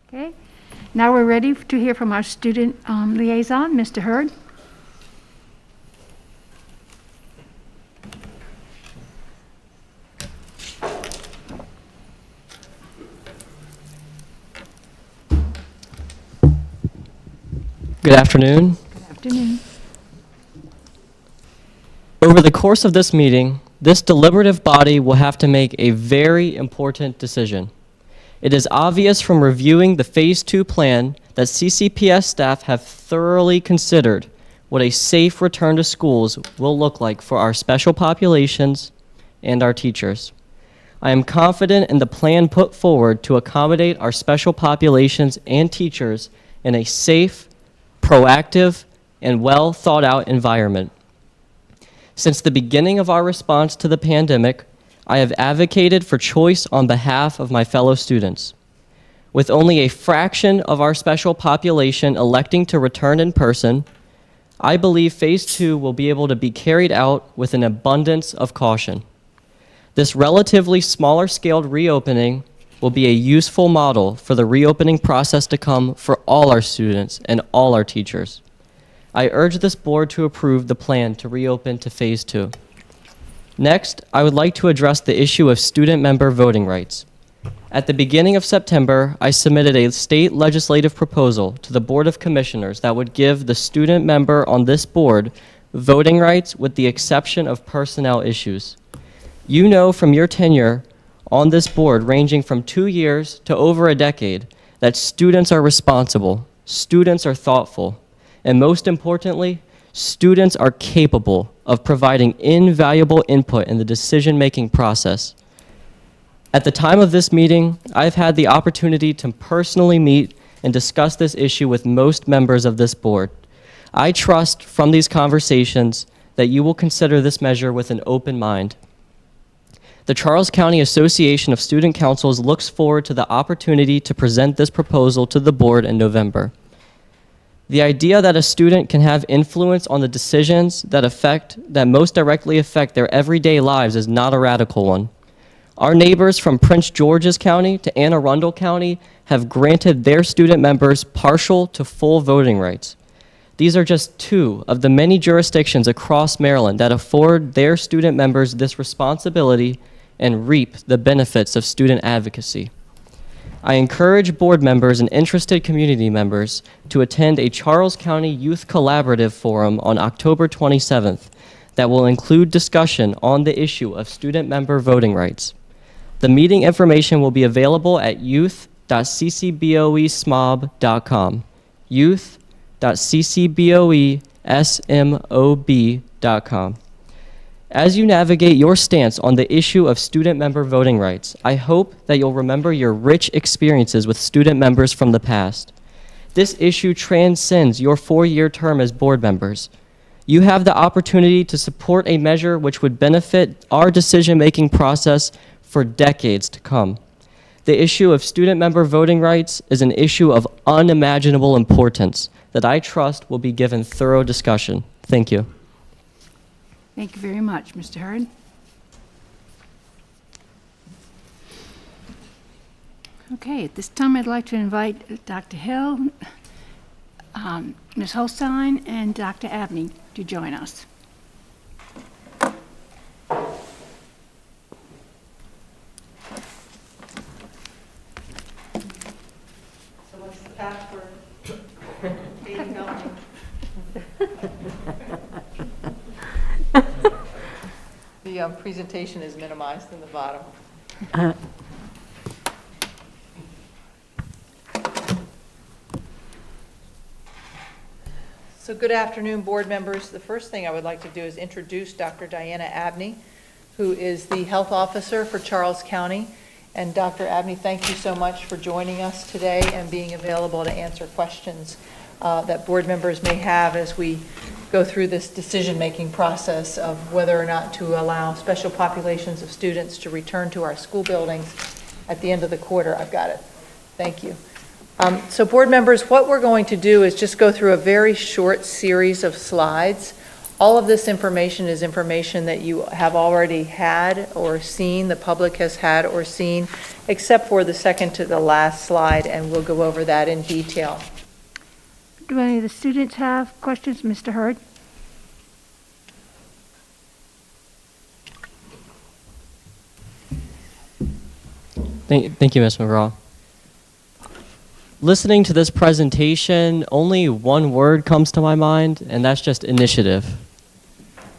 Okay. Now we're ready to hear from our student liaison, Mr. Hurd. Good afternoon. Good afternoon. Over the course of this meeting, this deliberative body will have to make a very important decision. It is obvious from reviewing the Phase 2 plan that CCPS staff have thoroughly considered what a safe return to schools will look like for our special populations and our teachers. I am confident in the plan put forward to accommodate our special populations and teachers in a safe, proactive, and well thought out environment. Since the beginning of our response to the pandemic, I have advocated for choice on behalf of my fellow students. With only a fraction of our special population electing to return in person, I believe Phase 2 will be able to be carried out with an abundance of caution. This relatively smaller scaled reopening will be a useful model for the reopening process to come for all our students and all our teachers. I urge this board to approve the plan to reopen to Phase 2. Next, I would like to address the issue of student member voting rights. At the beginning of September, I submitted a state legislative proposal to the Board of Commissioners that would give the student member on this board voting rights with the exception of personnel issues. You know from your tenure on this board, ranging from 2 years to over a decade, that students are responsible, students are thoughtful, and most importantly, students are capable of providing invaluable input in the decision-making process. At the time of this meeting, I've had the opportunity to personally meet and discuss this issue with most members of this board. I trust from these conversations that you will consider this measure with an open mind. The Charles County Association of Student Councils looks forward to the opportunity to present this proposal to the board in November. The idea that a student can have influence on the decisions that most directly affect their everyday lives is not a radical one. Our neighbors from Prince George's County to Anne Arundel County have granted their student members partial to full voting rights. These are just 2 of the many jurisdictions across Maryland that afford their student members this responsibility and reap the benefits of student advocacy. I encourage board members and interested community members to attend a Charles County Youth Collaborative Forum on October 27th that will include discussion on the issue of student member voting rights. The meeting information will be available at youth.ccboesmob.com, youth.ccboesmob.com. As you navigate your stance on the issue of student member voting rights, I hope that you'll remember your rich experiences with student members from the past. This issue transcends your 4-year term as board members. You have the opportunity to support a measure which would benefit our decision-making process for decades to come. The issue of student member voting rights is an issue of unimaginable importance that I trust will be given thorough discussion. Thank you. Thank you very much, Mr. Hurd. Okay, at this time I'd like to invite Dr. Hill, Ms. Holstein, and Dr. Abney to join us. So what's the password? Katie, help me. The presentation is minimized in the bottom. So good afternoon, board members. The first thing I would like to do is introduce Dr. Diana Abney, who is the health officer for Charles County. And Dr. Abney, thank you so much for joining us today and being available to answer questions that board members may have as we go through this decision-making process of whether or not to allow special populations of students to return to our school buildings at the end of the quarter. I've got it. Thank you. So board members, what we're going to do is just go through a very short series of slides All of this information is information that you have already had or seen, the public has had or seen, except for the second to the last slide, and we'll go over that in detail. Do any of the students have questions, Mr. Hurd? Thank you, Ms. McGraw. Listening to this presentation, only one word comes to my mind, and that's just initiative.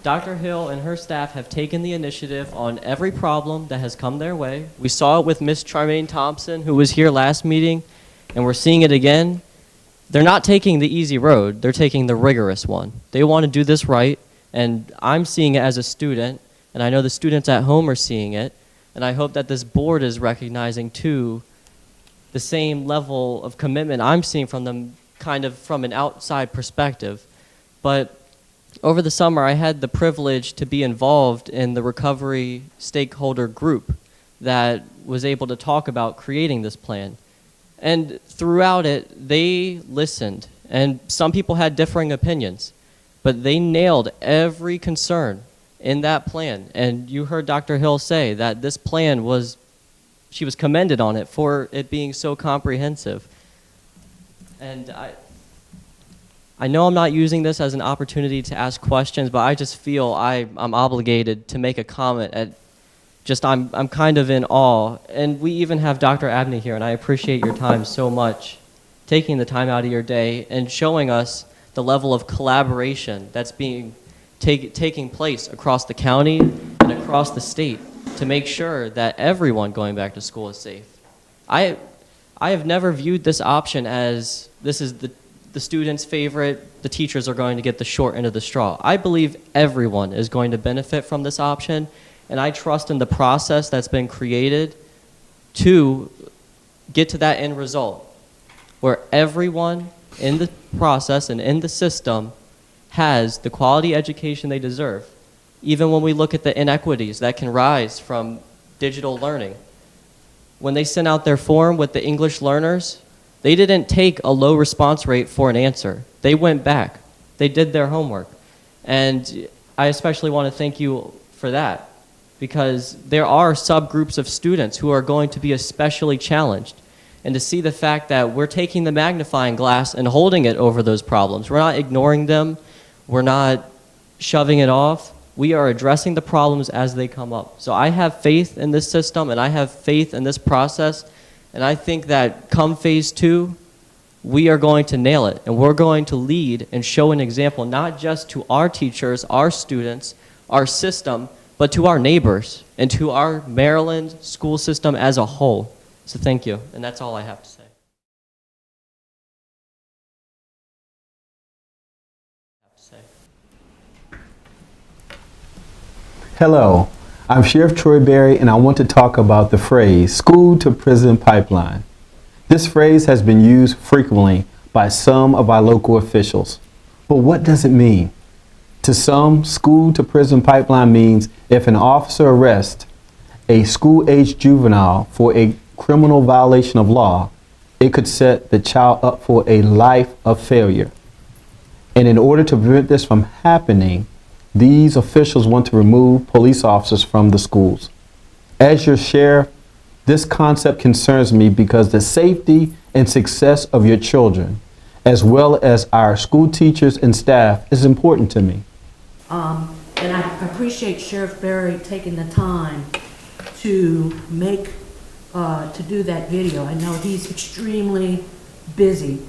Dr. Hill and her staff have taken the initiative on every problem that has come their way. We saw it with Ms. Charmaine Thompson, who was here last meeting, and we're seeing it again. They're not taking the easy road, they're taking the rigorous one. They want to do this right, and I'm seeing it as a student, and I know the students at home are seeing it, and I hope that this board is recognizing too the same level of commitment I'm seeing from them, kind of from an outside perspective. But over the summer, I had the privilege to be involved in the recovery stakeholder group that was able to talk about creating this plan. And throughout it, they listened, and some people had differing opinions, but they nailed every concern in that plan. And you heard Dr. Hill say that this plan she was commended on it for it being so comprehensive. And I know I'm not using this as an opportunity to ask questions, but I just feel I'm obligated to make a comment at I'm kind of in awe. And we even have Dr. Abney here, and I appreciate your time so much, taking the time out of your day and showing us the level of collaboration that's taking place across the county and across the state to make sure that everyone going back to school is safe. I have never viewed this option as this is the student's favorite, the teachers are going to get the short end of the straw. I believe everyone is going to benefit from this option, and I trust in the process that's been created to get to that end result where everyone in the process and in the system has the quality education they deserve. Even when we look at the inequities that can rise from digital learning. When they sent out their form with the English learners, they didn't take a low response rate for an answer. They went back. They did their homework. And I especially want to thank you for that, because there are subgroups of students who are going to be especially challenged. And to see the fact that we're taking the magnifying glass and holding it over those problems. We're not ignoring them. We're not shoving it off. We are addressing the problems as they come up. So I have faith in this system, and I have faith in this process, and I think that come phase 2, we are going to nail it, and we're going to lead and show an example, not just to our teachers, our students, our system, but to our neighbors and to our Maryland school system as a whole. So thank you, and that's all I have to say. Hello, I'm Sheriff Troy Berry, and I want to talk about the phrase school to prison pipeline. This phrase has been used frequently by some of our local officials. But what does it mean? To some, school to prison pipeline means if an officer arrests a school-aged juvenile for a criminal violation of law, it could set the child up for a life of failure. And in order to prevent this from happening, these officials want to remove police officers from the schools. As your sheriff, this concept concerns me because the safety and success of your children, as well as our school teachers and staff, is important to me. And I appreciate Sheriff Berry taking the time to do that video. I know he's extremely busy,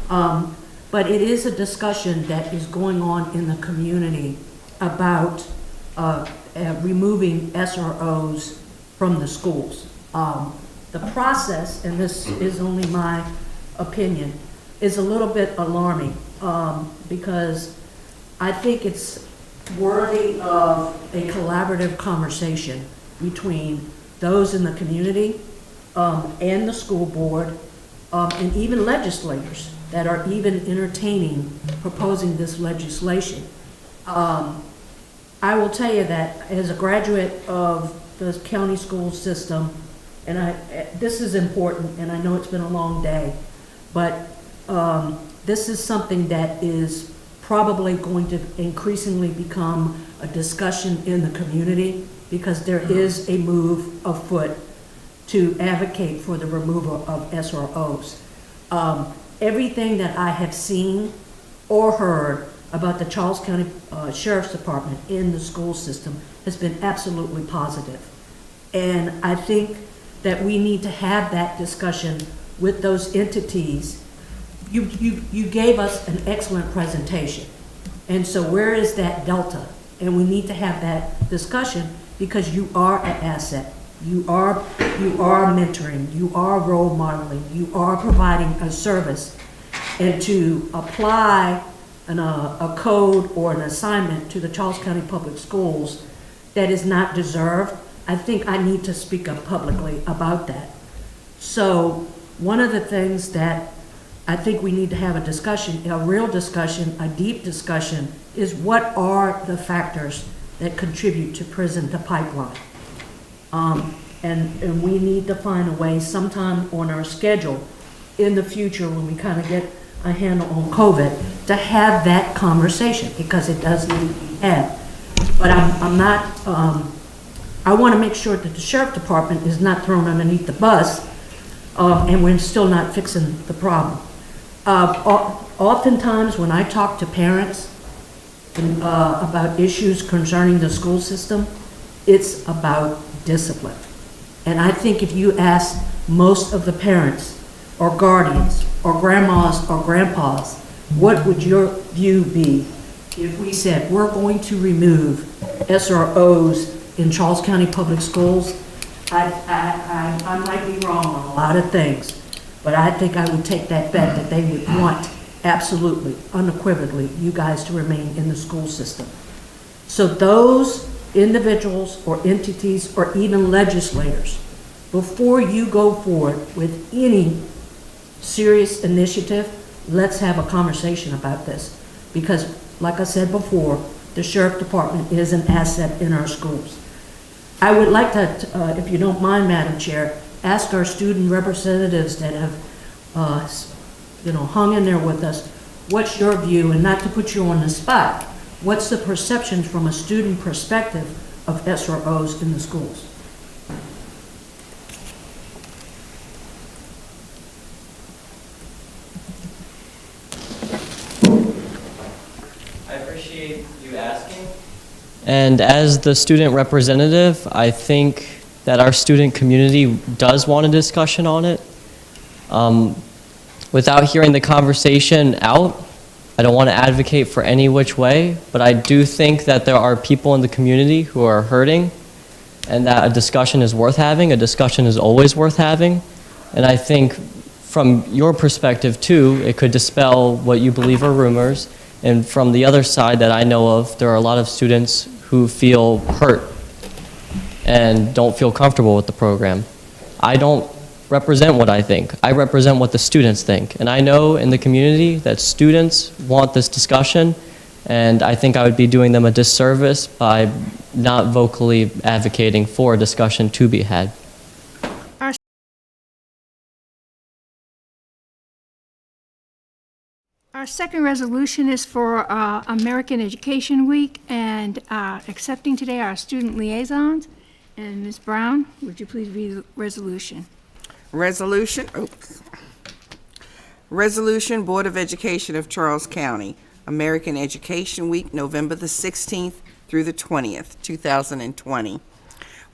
but it is a discussion that is going on in the community about removing SROs from the schools. The process, and this is only my opinion, is a little bit alarming because I think it's worthy of a collaborative conversation between those in the community and the school board and even legislators that are even entertaining proposing this legislation. I will tell you that as a graduate of the county school system, and this is important, and I know it's been a long day, but this is something that is probably going to increasingly become a discussion in the community because there is a move afoot to advocate for the removal of SROs. Everything that I have seen or heard about the Charles County Sheriff's Department in the school system has been absolutely positive. And I think that we need to have that discussion with those entities. You gave us an excellent presentation. And so where is that delta? And we need to have that discussion because you are an asset. You are mentoring, you are role modeling, you are providing a service. And to apply a code or an assignment to the Charles County Public Schools that is not deserved, I think I need to speak up publicly about that. So one of the things that I think we need to have a discussion, a real discussion, a deep discussion, is what are the factors that contribute to prison to pipeline? And we need to find a way sometime on our schedule in the future when we kind of get a handle on COVID to have that conversation because it does need to be had. But I'm not, I want to make sure that the sheriff department is not thrown underneath the bus and we're still not fixing the problem. Oftentimes when I talk to parents about issues concerning the school system, it's about discipline. And I think if you ask most of the parents or guardians or grandmas or grandpas, what would your view be if we said we're going to remove SROs in Charles County Public Schools? I might be wrong on a lot of things, but I think I would take that bet that they would want absolutely, unequivocally, you guys to remain in the school system. So those individuals or entities or even legislators, before you go forward with any serious initiative, let's have a conversation about this. Because like I said before, the sheriff department is an asset in our schools. I would like to, if you don't mind, Madam Chair, ask our student representatives that have hung in there with us, what's your view, and not to put you on the spot, what's the perception from a student perspective of SROs in the schools? I appreciate you asking. And as the student representative, I think that our student community does want a discussion on it. Without hearing the conversation out, I don't want to advocate for any which way, but I do think that there are people in the community who are hurting and that a discussion is worth having. A discussion is always worth having. And I think from your perspective too, it could dispel what you believe are rumors. And from the other side that I know of, there are a lot of students who feel hurt and don't feel comfortable with the program. I don't represent what I think. I represent what the students think. And I know in the community that students want this discussion, and I think I would be doing them a disservice by not vocally advocating for a discussion to be had. Our second resolution is for American Education Week and accepting today our student liaisons. And Ms. Brown, would you please read the resolution? Resolution, Board of Education of Charles County, American Education Week, November the 16th through the 20th, 2020.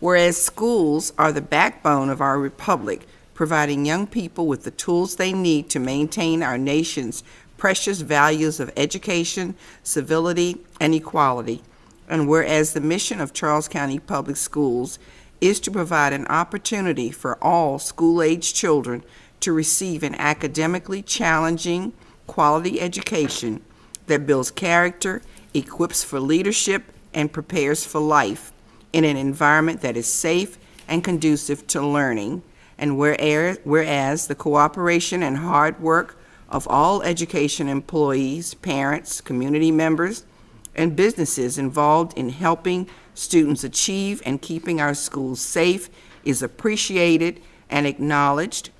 Whereas schools are the backbone of our republic, providing young people with the tools they need to maintain our nation's precious values of education, civility, and equality. And whereas the mission of Charles County Public Schools is to provide an opportunity for all school-age children to receive an academically challenging, quality education that builds character, equips for leadership, and prepares for life in an environment that is safe and conducive to learning. And whereas the cooperation and hard work of all education employees, parents, community members, and businesses involved in helping students achieve and keeping our schools safe is appreciated and acknowledged.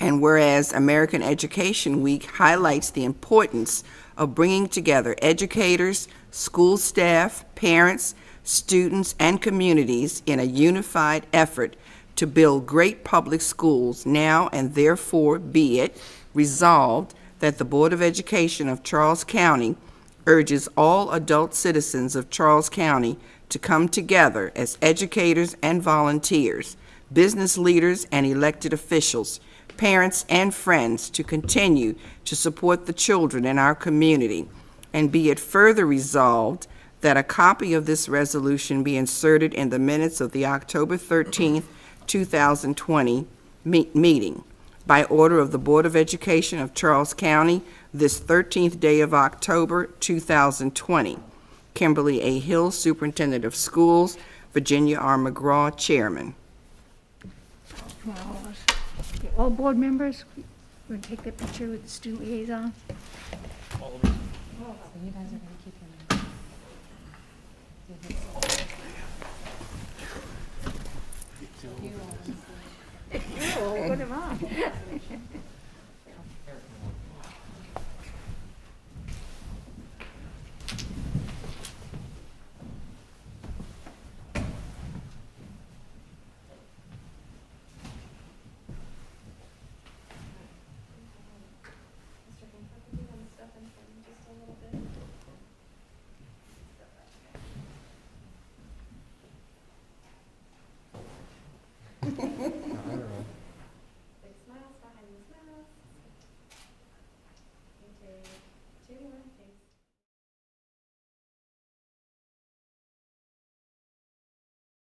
And whereas American Education Week highlights the importance of bringing together educators, school staff, parents, students, and communities in a unified effort to build great public schools, now and therefore be it resolved that the Board of Education of Charles County urges all adult citizens of Charles County to come together as educators and volunteers, business leaders and elected officials, parents and friends to continue to support the children in our community, and be it further resolved that a copy of this resolution be inserted in the minutes of the October 13th, 2020 meeting. By order of the Board of Education of Charles County, this 13th day of October, 2020. Kimberly A. Hill, Superintendent of Schools, Virginia R. McGraw, Chairman. Okay, all board members, we're going to take that picture with the student liaison. Oh, put him on.